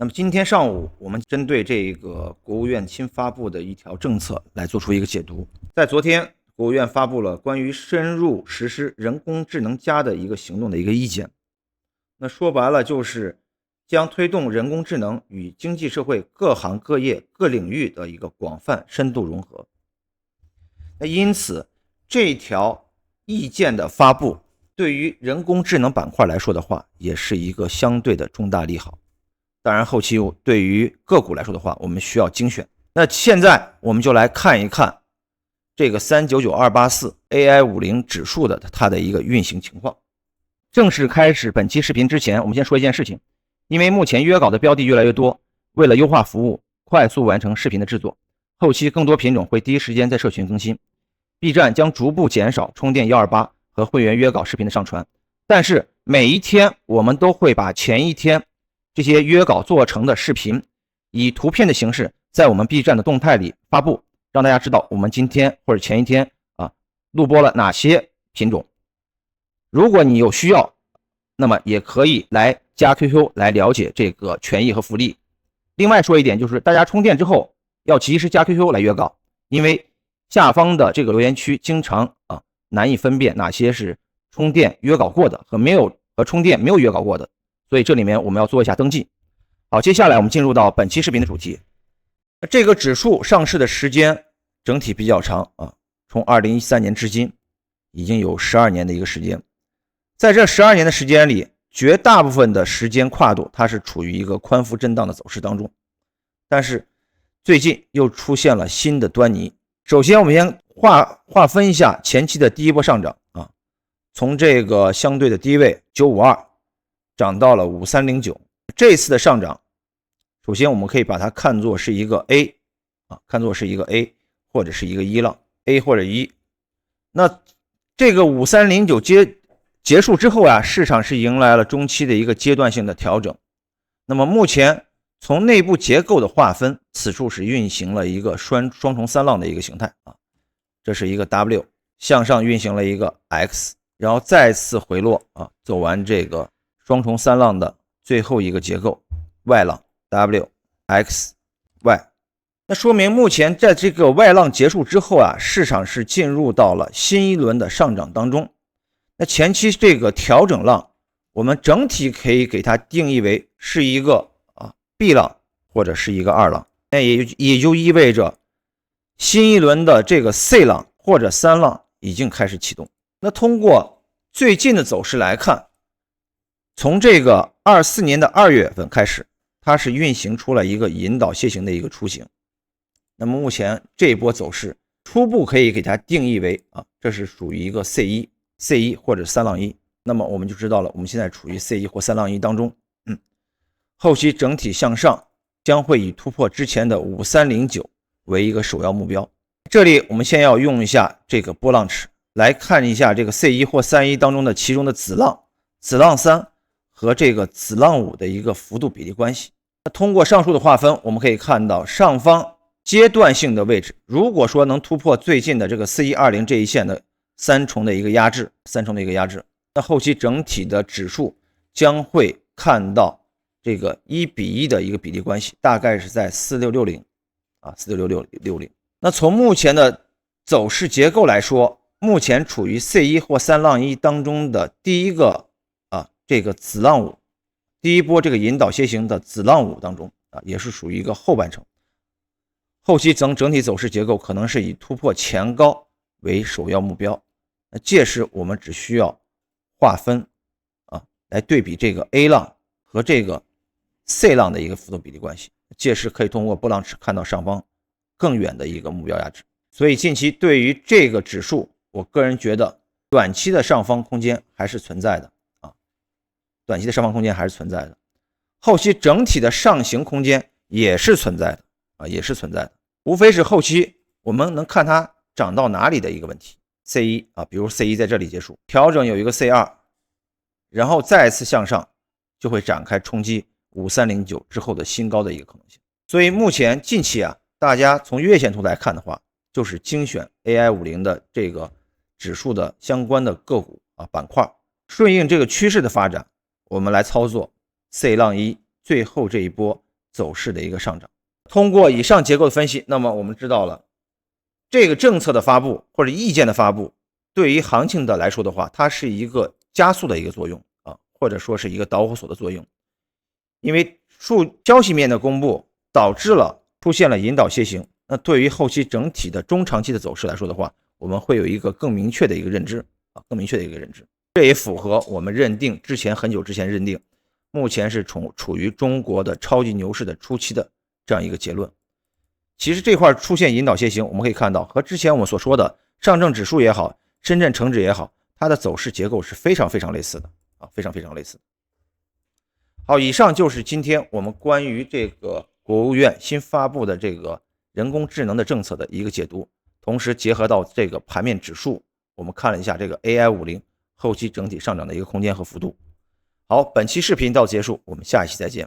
那么今天上午，我们针对这个国务院新发布的一条政策来做出一个解读。在昨天，国务院发布了关于深入实施人工智能的一个行动的一个意见。那说白了就是将推动人工智能与经济社会各行各业各领域的一个广泛深度融合。那因此，这条意见的发布对于人工智能板块来说的话，也是一个相对的重大利好。当然后期对于个股来说的话，我们需要精选。那现在我们就来看一看这个399284 AI50 指数的它的一个运行情况。正式开始本期视频之前，我们先说一件事情。因为目前约稿的标的越来越多，为了优化服务，快速完成视频的制作，后期更多品种会第一时间在社群更新。B 站将逐步减少充电128和会员约稿视频的上传，但是每一天我们都会把前一天这些约稿做成的视频以图片的形式在我们 B 站的动态里发布，让大家知道我们今天或者前一天录播了哪些品种。如果你有需要，那么也可以来加 QQ 来了解这个权益和福利。另外说一点，就是大家充电之后要及时加 QQ 来约稿，因为下方的这个留言区经常难以分辨哪些是充电约稿过的和充电没有约稿过的，所以这里面我们要做一下登记。好，接下来我们进入到本期视频的主题。这个指数上市的时间整体比较长从2013年至今已经有12年的一个时间。在这12年的时间里，绝大部分的时间跨度它是处于一个宽幅震荡的走势当中，但是最近又出现了新的端倪。首先我们先划分一下前期的第一波上涨从这个相对的低位952涨到了5309。这次的上涨，首先我们可以把它看作是一个 A 看作是一个 A 或者是一个一浪 A 或者一。那这个5309结束之后市场是迎来了中期的一个阶段性的调整。那么目前从内部结构的划分，此处是运行了一个双重三浪的一个形态这是一个 W 向上运行了一个 X， 然后再次回落走完这个双重三浪的最后一个结构 Y 浪 W X Y。 那说明目前在这个 Y 浪结束之后市场是进入到了新一轮的上涨当中。那前期这个调整浪，我们整体可以给它定义为是一个B 浪或者是一个二浪，那也就意味着新一轮的这个 C 浪或者三浪已经开始启动。那通过最近的走势来看，从这个24年的2月份开始，它是运行出了一个引导楔形的一个雏形。那么目前这一波走势初步可以给它定义为这是属于一个 C1 或者三浪一。那么我们就知道了，我们现在处于 C1 或三浪一当中。后期整体向上将会以突破之前的5309为一个首要目标。这里我们先要用一下这个波浪尺来看一下这个 C1 或31当中的其中的子浪3和这个子浪5的一个幅度比例关系。通过上述的划分，我们可以看到上方阶段性的位置，如果说能突破最近的这个4120这一线的三重的一个压制，那后期整体的指数将会看到这个1:1的一个比例关系，大概是在46604660。那从目前的走势结构来说，目前处于 C1 或三浪一当中的第一个这个子浪5，第一波这个引导楔形的子浪5当中也是属于一个后半程。后期整体走势结构可能是以突破前高为首要目标。那届时我们只需要划分来对比这个 A 浪和这个 C 浪的一个幅度比例关系，届时可以通过波浪尺看到上方更远的一个目标压制。所以近期对于这个指数，我个人觉得短期的上方空间还是存在的后期整体的上行空间也是存在的无非是后期我们能看它涨到哪里的一个问题。C1 比如 C1 在这里结束，调整有一个 C2， 然后再次向上，就会展开冲击5309之后的新高的一个可能性。所以目前近期大家从月线图来看的话，就是精选 AI50 的这个指数的相关的个股板块，顺应这个趋势的发展，我们来操作 C 浪一最后这一波走势的一个上涨。通过以上结构的分析，那么我们知道了这个政策的发布或者意见的发布，对于行情的来说的话，它是一个加速的一个作用啊，或者说是一个导火索的作用。因为消息面的公布导致了出现了引导楔形，那对于后期整体的中长期的走势来说的话，我们会有一个更明确的一个认知啊，更明确的一个认知。这也符合我们认定很久之前认定，目前是处于中国的超级牛市的初期的这样一个结论。其实这块出现引导楔形，我们可以看到和之前我们所说的上证指数也好，深圳成指也好，它的走势结构是非常类似的啊，非常类似的。好，以上就是今天我们关于这个国务院新发布的这个人工智能的政策的一个解读，同时结合到这个盘面指数，我们看了一下这个 AI50 后期整体上涨的一个空间和幅度。好，本期视频到此结束，我们下一期再见。